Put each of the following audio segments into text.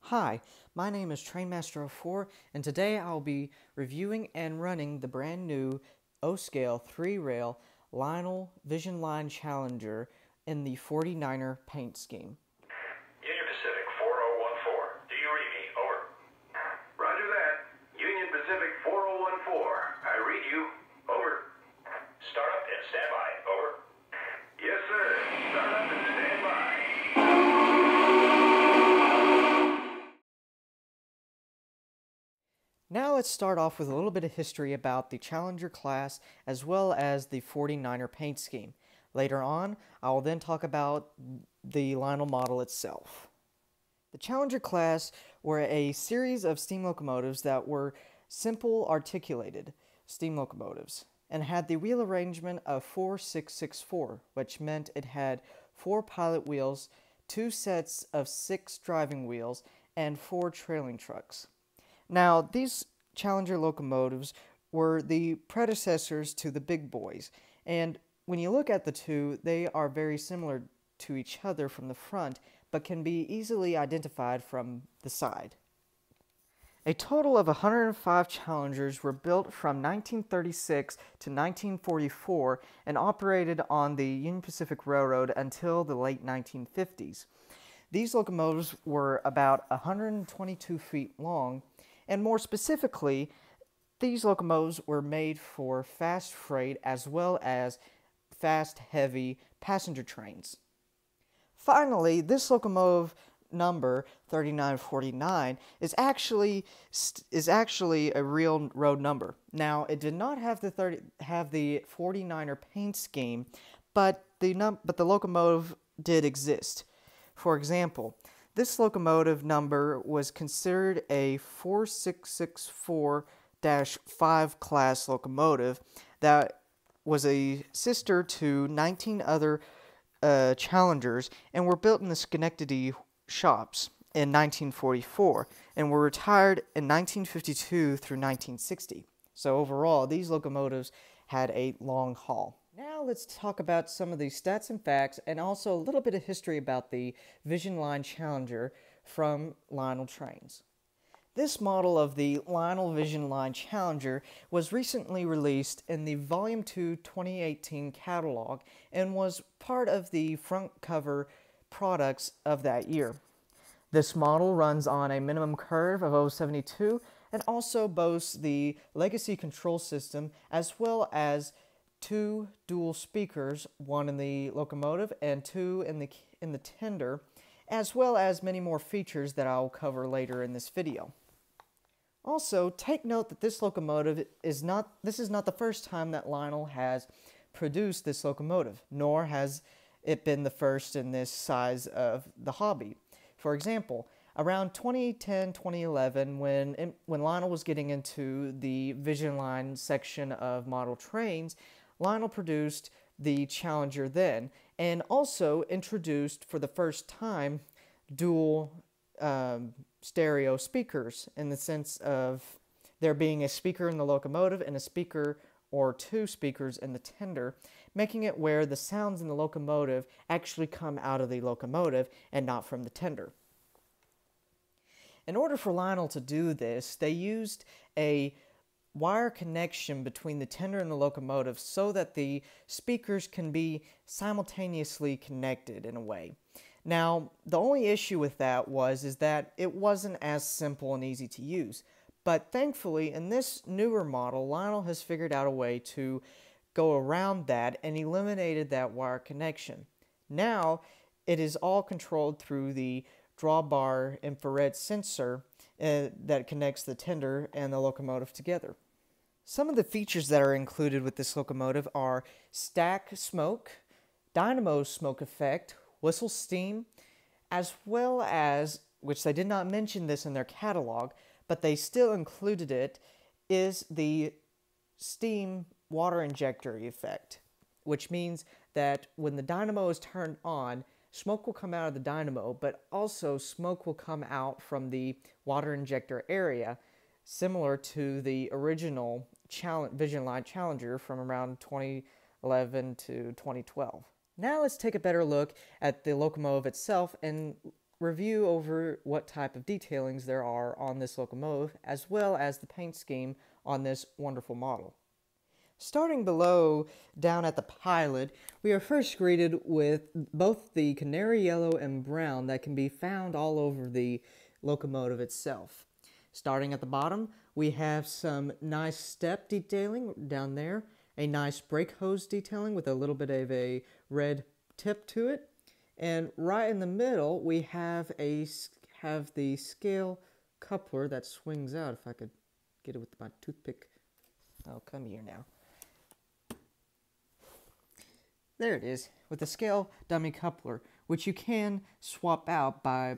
Hi, my name is Trainmaster04, and today I'll be reviewing and running the brand new O-Scale 3-rail Lionel Vision Line Challenger in the 49'er paint scheme. Union Pacific 4014. Do you read me? Over. Roger that. Union Pacific 4014. I read you. Over. Start up and stand by. Over. Yes, sir. Start up and stand by. Now let's start off with a little bit of history about the Challenger class as well as the 49'er paint scheme. Later on, I will then talk about the Lionel model itself. The Challenger class were a series of steam locomotives that were simple articulated steam locomotives and had the wheel arrangement of 4-6-6-4, which meant it had 4 pilot wheels, 2 sets of 6 driving wheels, and 4 trailing trucks. Now, these Challenger locomotives were the predecessors to the big boys, and when you look at the two, they are very similar to each other from the front, but can be easily identified from the side. A total of 105 Challengers were built from 1936 to 1944 and operated on the Union Pacific Railroad until the late 1950s. These locomotives were about 122 feet long, and more specifically, these locomotives were made for fast freight as well as fast, heavy passenger trains. Finally, this locomotive number 3949 is actually a real road number. Now, it did not have the 49'er paint scheme, but the locomotive did exist. For example, this locomotive number was considered a 4664-5 class locomotive that was a sister to 19 other Challengers and were built in the Schenectady shops in 1944 and were retired in 1952 through 1960. So overall, these locomotives had a long haul. Now let's talk about some of the stats and facts and also a little bit of history about the Vision Line Challenger from Lionel Trains. This model of the Lionel Vision Line Challenger was recently released in the Volume 2 2018 catalog and was part of the front cover products of that year. This model runs on a minimum curve of 0.72 and also boasts the legacy control system as well as 2 dual speakers, 1 in the locomotive and 2 in the tender, as well as many more features that I'll cover later in this video. Also, take note that this locomotive is not the first time that Lionel has produced this locomotive, nor has it been the first in this size of the hobby. For example, around 2010-2011, when Lionel was getting into the Vision Line section of model trains, Lionel produced the Challenger then, and also introduced for the first time dual stereo speakers, in the sense of there being a speaker in the locomotive and a speaker or 2 speakers in the tender, making it where the sounds in the locomotive actually come out of the locomotive and not from the tender. In order for Lionel to do this, they used a wire connection between the tender and the locomotive so that the speakers can be simultaneously connected in a way. Now, the only issue with that is that it wasn't as simple and easy to use. But thankfully, in this newer model, Lionel has figured out a way to go around that and eliminated that wire connection. Now, it is all controlled through the drawbar infrared sensor that connects the tender and the locomotive together. Some of the features that are included with this locomotive are stack smoke, dynamo smoke effect, whistle steam, as well as, which they did not mention this in their catalog, but they still included it, is the steam water injector effect, which means that when the dynamo is turned on, smoke will come out of the dynamo, but also smoke will come out from the water injector area, similar to the original Vision Line Challenger from around 2011 to 2012. Now let's take a better look at the locomotive itself and review over what type of detailings there are on this locomotive, as well as the paint scheme on this wonderful model. Starting below, down at the pilot, we are first greeted with both the canary yellow and brown that can be found all over the locomotive itself. Starting at the bottom, we have some nice step detailing down there, a nice brake hose detailing with a little bit of a red tip to it, and right in the middle we have the scale coupler that swings out. If I could get it with my toothpick. Oh, come here now. There it is, with the scale dummy coupler, which you can swap out by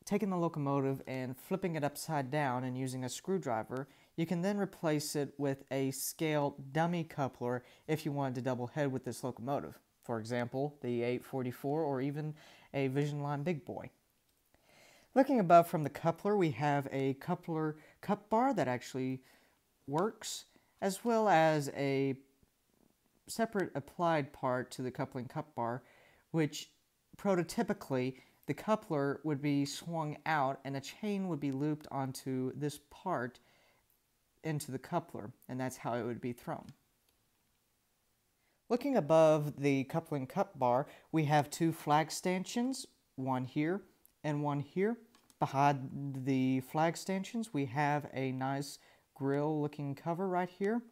taking the locomotive and flipping it upside down and using a screwdriver. You can then replace it with a scale dummy coupler if you wanted to double head with this locomotive. For example, the 844 or even a Vision Line Big Boy. Looking above from the coupler, we have a coupler cup bar that actually works, as well as a separate applied part to the coupling cup bar, which prototypically the coupler would be swung out and a chain would be looped onto this part into the coupler, and that's how it would be thrown. Looking above the coupling cup bar, we have two flag stanchions, one here and one here. Behind the flag stanchions, we have a nice grill looking cover right here.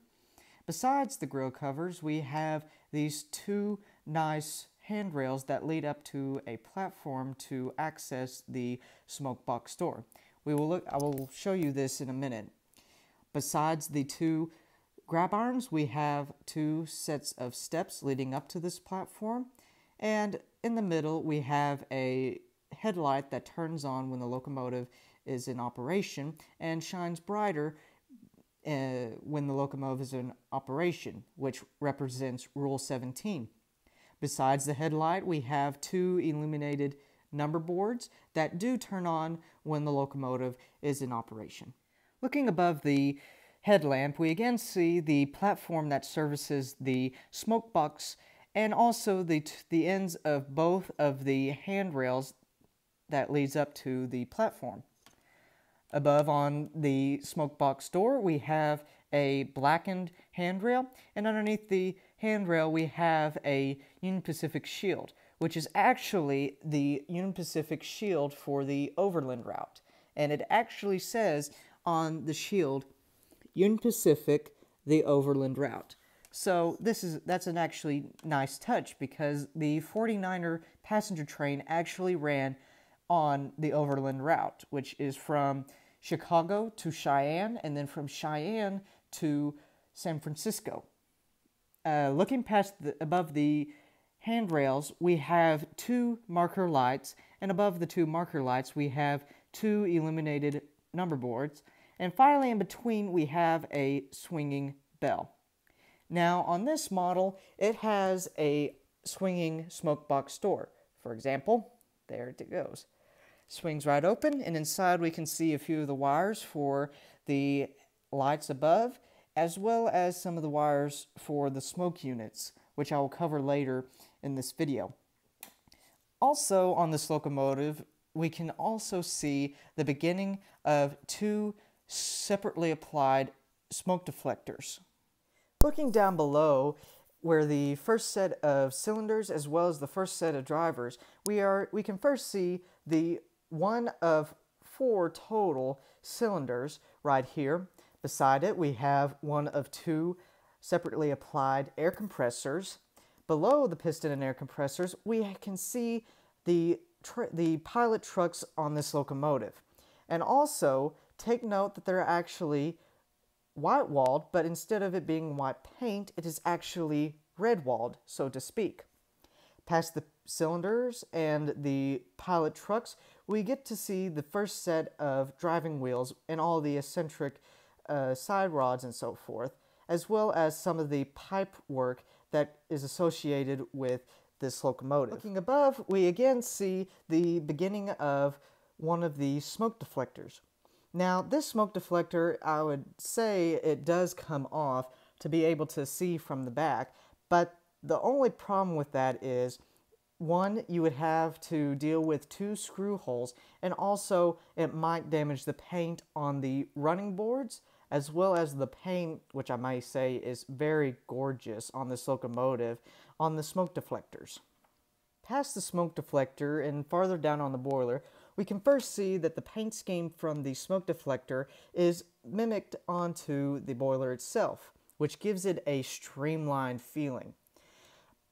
Besides the grill covers, we have these two nice handrails that lead up to a platform to access the smoke box door. I will show you this in a minute. Besides the two grab irons, we have two sets of steps leading up to this platform, and in the middle we have a headlight that turns on when the locomotive is in operation and shines brighter when the locomotive is in operation, which represents Rule 17. Besides the headlight, we have two illuminated number boards that do turn on when the locomotive is in operation. Looking above the headlamp, we again see the platform that services the smoke box and also the ends of both of the handrails that leads up to the platform. Above on the smoke box door, we have a blackened handrail, and underneath the handrail we have a Union Pacific shield, which is actually the Union Pacific shield for the Overland route. And it actually says on the shield, Union Pacific, the Overland route. So that's an actually nice touch, because the 49'er passenger train actually ran on the Overland route, which is from Chicago to Cheyenne, and then from Cheyenne to San Francisco. Looking above the handrails, we have two marker lights, and above the two marker lights we have two illuminated number boards, and finally in between we have a swinging bell. Now on this model, it has a swinging smoke box door. For example, there it goes. Swings right open, and inside we can see a few of the wires for the lights above, as well as some of the wires for the smoke units, which I will cover later in this video. Also on this locomotive, we can also see the beginning of two separately applied smoke deflectors. Looking down below, where the first set of cylinders as well as the first set of drivers, we can first see the one of four total cylinders right here. Beside it, we have one of two separately applied air compressors. Below the piston and air compressors, we can see the pilot trucks on this locomotive. And also, take note that they're actually white-walled, but instead of it being white paint, it is actually red-walled, so to speak. Past the cylinders and the pilot trucks, we get to see the first set of driving wheels and all the eccentric side rods and so forth, as well as some of the pipe work that is associated with this locomotive. Looking above, we again see the beginning of one of the smoke deflectors. Now, this smoke deflector, I would say it does come off to be able to see from the back, but the only problem with that is One, you would have to deal with 2 screw holes, and also it might damage the paint on the running boards, as well as the paint, which I may say is very gorgeous on this locomotive, on the smoke deflectors. Past the smoke deflector and farther down on the boiler, we can first see that the paint scheme from the smoke deflector is mimicked onto the boiler itself, which gives it a streamlined feeling.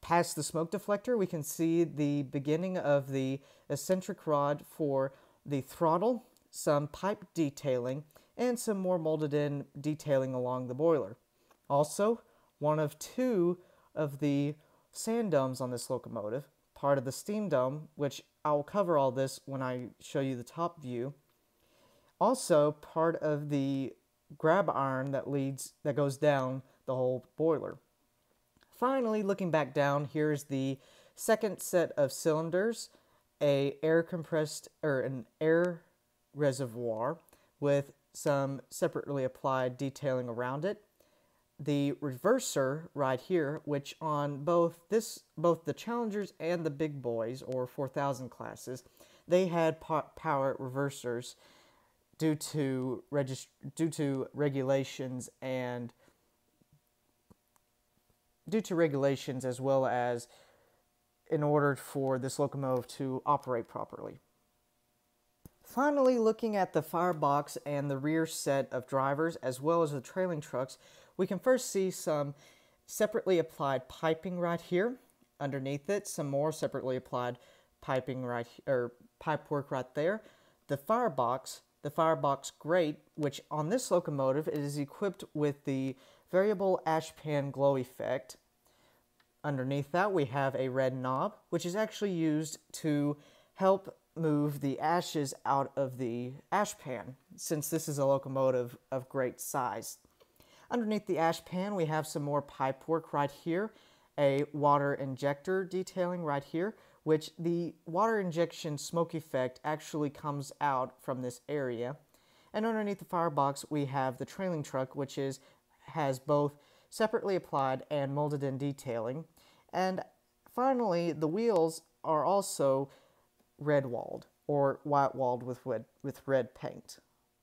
Past the smoke deflector, we can see the beginning of the eccentric rod for the throttle, some pipe detailing, and some more molded in detailing along the boiler. Also, one of 2 of the sand domes on this locomotive, part of the steam dome, which I will cover all this when I show you the top view. Also, part of the grab iron that goes down the whole boiler. Finally, looking back down, here's the second set of cylinders, an air reservoir with some separately applied detailing around it. The reverser right here, which on both the Challengers and the big boys or 4000 classes, they had power reversers due to regulations as well as in order for this locomotive to operate properly. Finally, looking at the firebox and the rear set of drivers as well as the trailing trucks, we can first see some separately applied piping right here. Underneath it, some more separately applied piping pipework right there. The firebox grate, which on this locomotive it is equipped with the variable ash pan glow effect. Underneath that, we have a red knob, which is actually used to help move the ashes out of the ash pan, since this is a locomotive of great size. Underneath the ash pan, we have some more pipe work right here, a water injector detailing right here, which the water injection smoke effect actually comes out from this area. And underneath the firebox, we have the trailing truck, which has both separately applied and molded in detailing. And finally, the wheels are also red-walled or white-walled with red paint.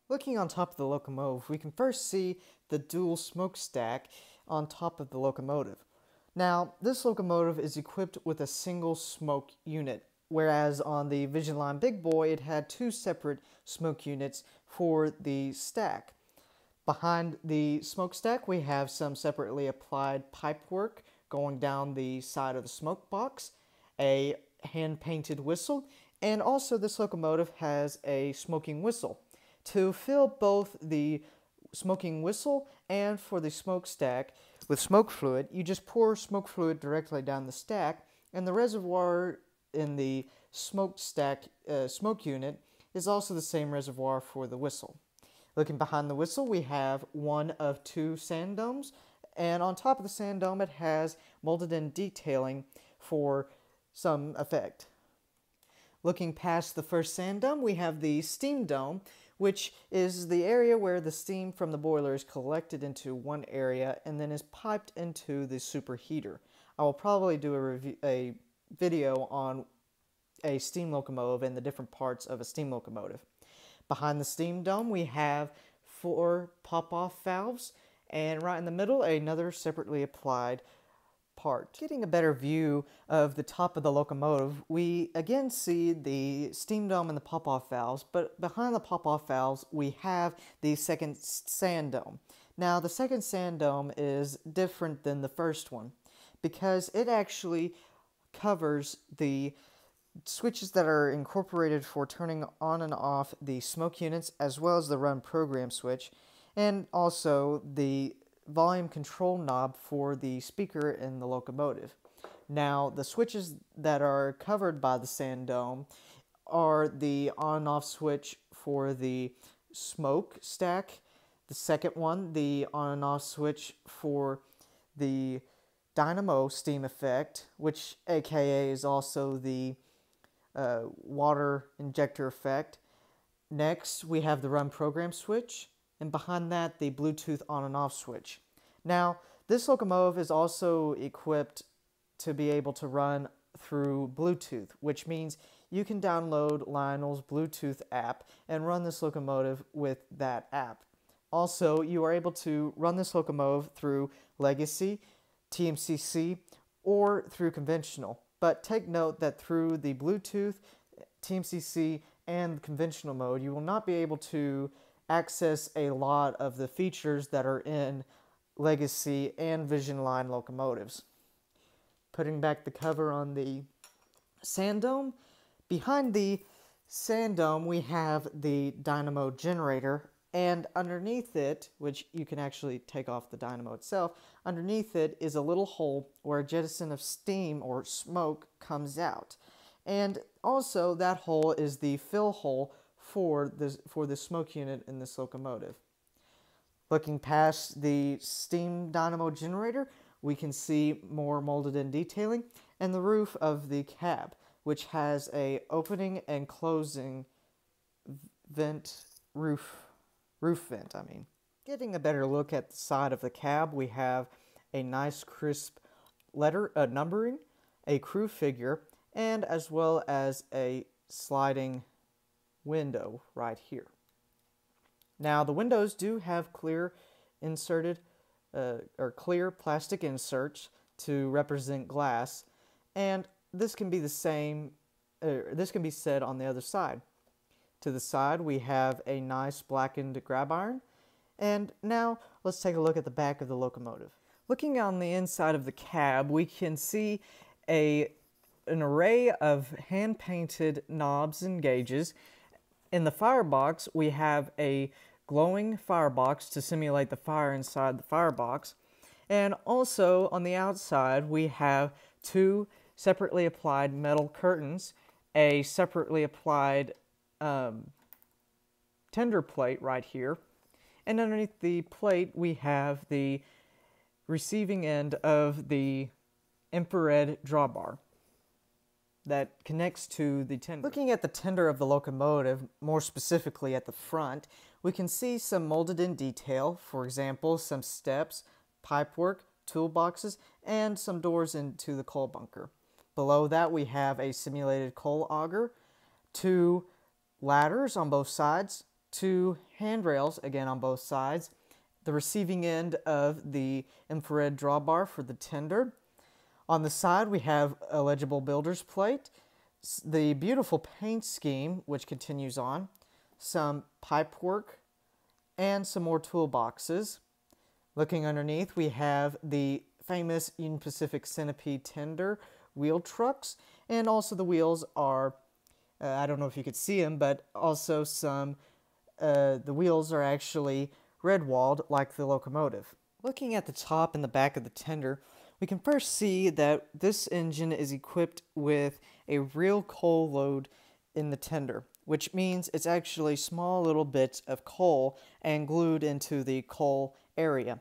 Looking on top of the locomotive, we can first see the dual smokestack on top of the locomotive. Now, this locomotive is equipped with a single smoke unit, whereas on the Vision Line Big Boy, it had 2 separate smoke units for the stack. Behind the smokestack, we have some separately applied pipework going down the side of the smoke box, a hand-painted whistle, and also this locomotive has a smoking whistle. To fill both the smoking whistle and for the smokestack with smoke fluid, you just pour smoke fluid directly down the stack, and the reservoir in the smokestack smoke unit is also the same reservoir for the whistle. Looking behind the whistle, we have one of 2 sand domes, and on top of the sand dome, it has molded in detailing for some effect. Looking past the first sand dome, we have the steam dome, which is the area where the steam from the boiler is collected into one area and then is piped into the superheater. I will probably do a video on a steam locomotive and the different parts of a steam locomotive. Behind the steam dome, we have 4 pop-off valves, and right in the middle, another separately applied part. Getting a better view of the top of the locomotive, we again see the steam dome and the pop-off valves, but behind the pop-off valves, we have the second sand dome. Now, the second sand dome is different than the first one because it actually covers the switches that are incorporated for turning on and off the smoke units, as well as the run program switch, and also the volume control knob for the speaker in the locomotive. Now, the switches that are covered by the sand dome are the on and off switch for the smoke stack, the second one, the on and off switch for the dynamo steam effect, which aka is also the water injector effect. Next, we have the run program switch, and behind that, the Bluetooth on and off switch. Now, this locomotive is also equipped to be able to run through Bluetooth, which means you can download Lionel's Bluetooth app and run this locomotive with that app. Also, you are able to run this locomotive through Legacy, TMCC, or through conventional. But take note that through the Bluetooth, TMCC, and conventional mode, you will not be able to access a lot of the features that are in Legacy and Vision Line locomotives. Putting back the cover on the sand dome, behind the sand dome we have the dynamo generator, and underneath it, which you can actually take off the dynamo itself, underneath it is a little hole where a jettison of steam or smoke comes out. And also that hole is the fill hole for the smoke unit in this locomotive. Looking past the steam dynamo generator, we can see more molded in detailing and the roof of the cab, which has a opening and closing roof vent. Getting a better look at the side of the cab, we have a nice crisp numbering, a crew figure, and as well as a sliding window right here. Now the windows do have clear plastic inserts to represent glass, and this can be the same. This can be said on the other side. To the side we have a nice blackened grab iron, and now let's take a look at the back of the locomotive. Looking on the inside of the cab, we can see an array of hand-painted knobs and gauges. In the firebox, we have a glowing firebox to simulate the fire inside the firebox. And also on the outside, we have two separately applied metal curtains, a separately applied tender plate right here, and underneath the plate we have the receiving end of the infrared drawbar that connects to the tender. Looking at the tender of the locomotive, more specifically at the front, we can see some molded in detail, for example, some steps, pipework, toolboxes, and some doors into the coal bunker. Below that we have a simulated coal auger, two ladders on both sides, two handrails again on both sides, the receiving end of the infrared drawbar for the tender. On the side we have a legible builder's plate, the beautiful paint scheme which continues on, some pipe work, and some more toolboxes. Looking underneath we have the famous Union Pacific Centipede tender wheel trucks, and also the wheels are, I don't know if you could see them, but also the wheels are actually red-walled like the locomotive. Looking at the top and the back of the tender, we can first see that this engine is equipped with a real coal load in the tender, which means it's actually small little bits of coal and glued into the coal area.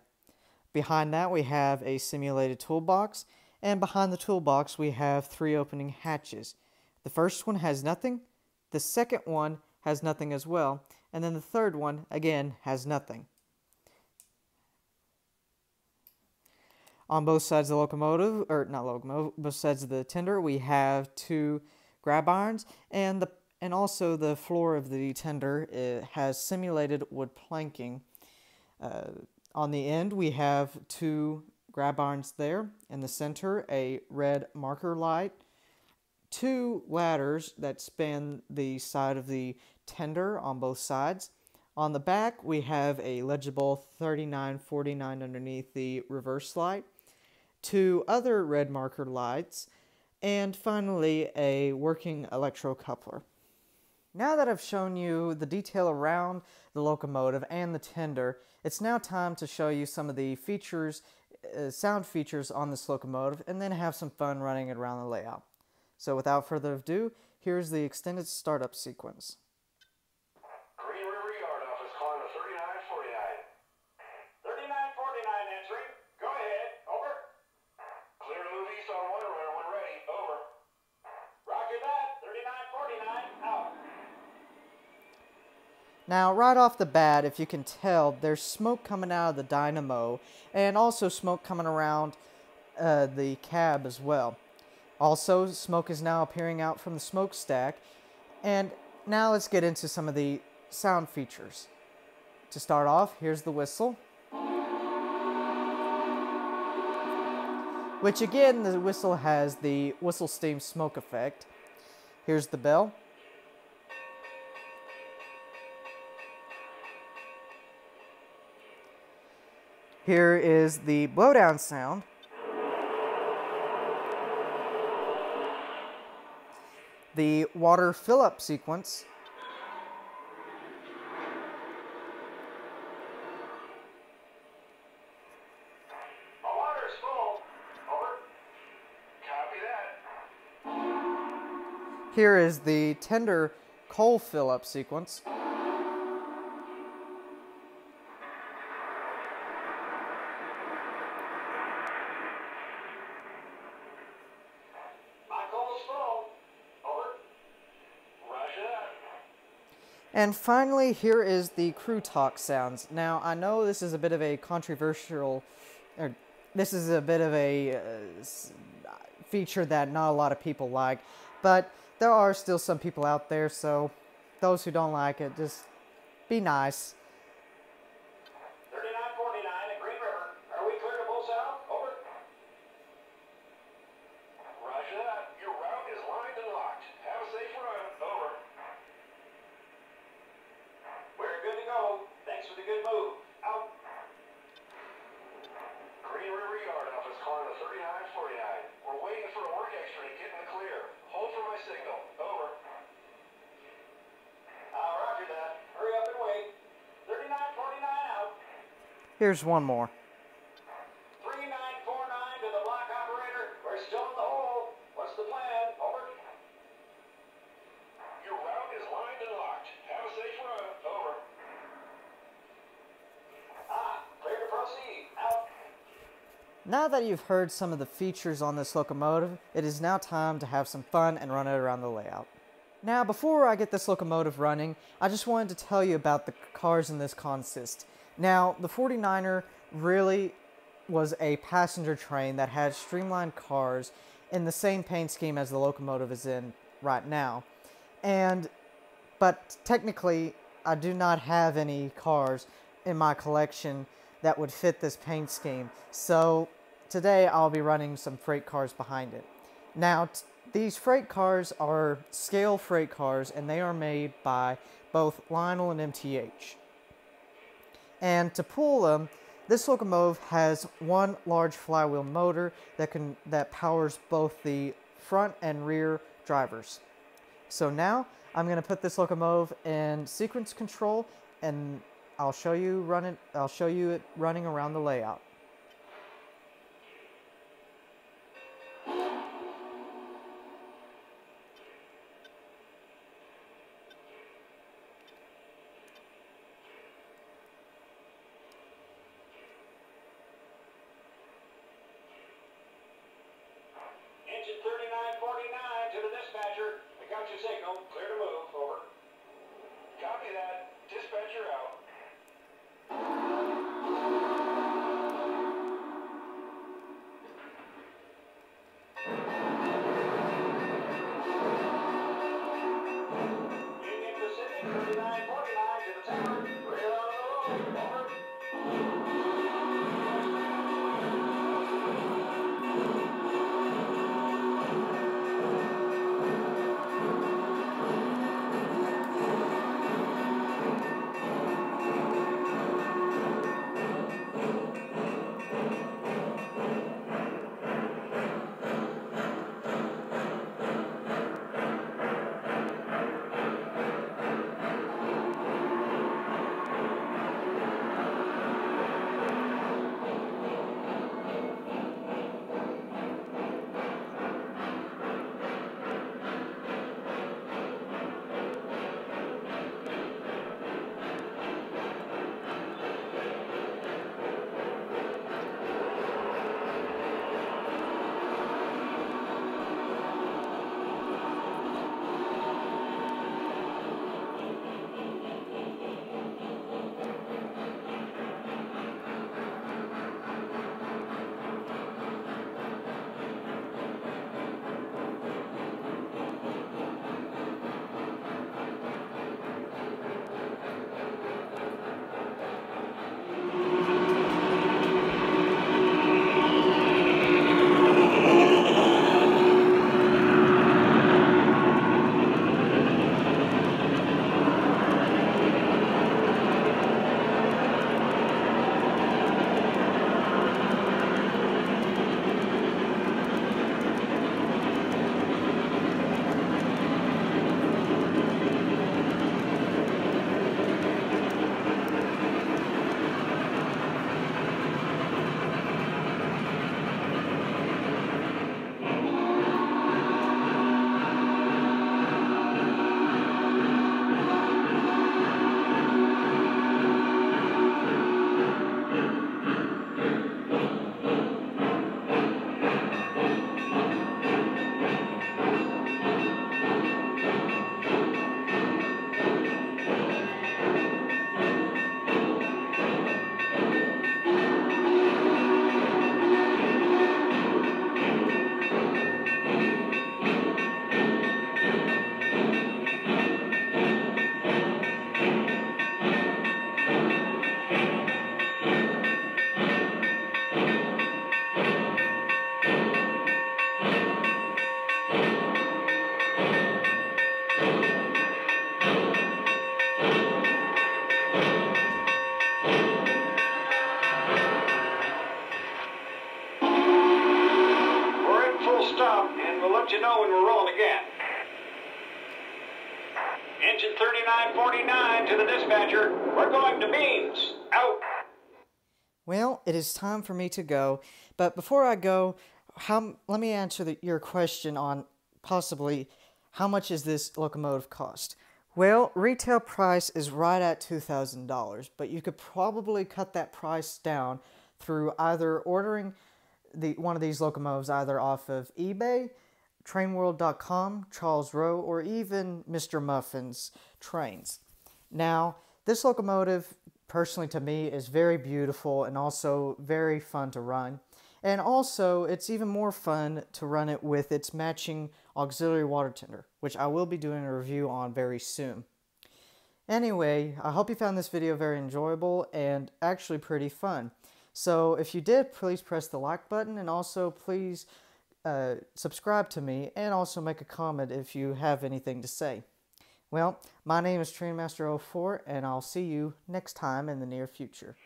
Behind that we have a simulated toolbox, and behind the toolbox we have three opening hatches. The first one has nothing, the second one has nothing as well, and then the third one again has nothing. On both sides of the locomotive, or not locomotive, both sides of the tender, we have two grab irons, and also the floor of the tender has simulated wood planking. On the end, we have two grab irons there. In the center, a red marker light, two ladders that span the side of the tender on both sides. On the back, we have a legible 3949 underneath the reverse light, two other red marker lights, and finally a working electrocoupler. Now that I've shown you the detail around the locomotive and the tender, it's now time to show you some of the features, sound features on this locomotive, and then have some fun running it around the layout. So without further ado, here's the extended startup sequence. Green River Yard Office calling to 3949. 3949 answering. Go ahead. Over. Clear to move east on one runner when ready. Over. Roger that. 3949 out. Now, right off the bat, if you can tell, there's smoke coming out of the dynamo, and also smoke coming around the cab as well. Also, smoke is now appearing out from the smokestack. And now let's get into some of the sound features. To start off, here's the whistle. Which again, the whistle has the whistle steam smoke effect. Here's the bell. Here is the blowdown sound. The water fill-up sequence. My water is full. Over. Copy that. Here is the tender coal fill-up sequence. And finally, here is the crew talk sounds. Now, I know this is a bit of a controversial, or this is a bit of a feature that not a lot of people like, but there are still some people out there, so those who don't like it, just be nice. 3949 at Green River. Are we clear to pull south? Over. Roger that. Your route is lined and locked. Have a safe run. Over. We're good to go. Thanks for the good move. Out. Green River Yard Office calling the 3949. We're waiting for a work extra to get in the clear. Hold for my signal. Over. Roger that. Hurry up and wait. 3949 out. Here's one more. 3949 to the block operator. We're still in the hole. What's the plan? Over. Your route is lined and locked. Have a safe run. Over. Clear to proceed. Out. Now that you've heard some of the features on this locomotive, it is now time to have some fun and run it around the layout. Now, before I get this locomotive running, I just wanted to tell you about the cars in this consist. Now, the 49'er really was a passenger train that had streamlined cars in the same paint scheme as the locomotive is in right now. But technically, I do not have any cars in my collection that would fit this paint scheme. So today I'll be running some freight cars behind it. Now, these freight cars are scale freight cars, and they are made by both Lionel and MTH. And to pull them, this locomotive has one large flywheel motor that powers both the front and rear drivers. So now I'm going to put this locomotive in sequence control, and I'll show you it running around the layout. Engine 3949 to the dispatcher. I got your signal. Clear to move. Over. Copy that. Dispatcher out. We're going to beans. Out. Well, it is time for me to go, but before I go, let me answer your question on possibly how much is this locomotive cost. Well, retail price is right at $2,000, but you could probably cut that price down through either ordering one of these locomotives either off of eBay, trainworld.com, Charles Rowe, or even Mr. Muffin's Trains. Now, this locomotive, personally to me, is very beautiful and also very fun to run. And also, it's even more fun to run it with its matching auxiliary water tender, which I will be doing a review on very soon. Anyway, I hope you found this video very enjoyable and actually pretty fun. So if you did, please press the like button, and also please subscribe to me, and also make a comment if you have anything to say. Well, my name is Trainmaster04, and I'll see you next time in the near future.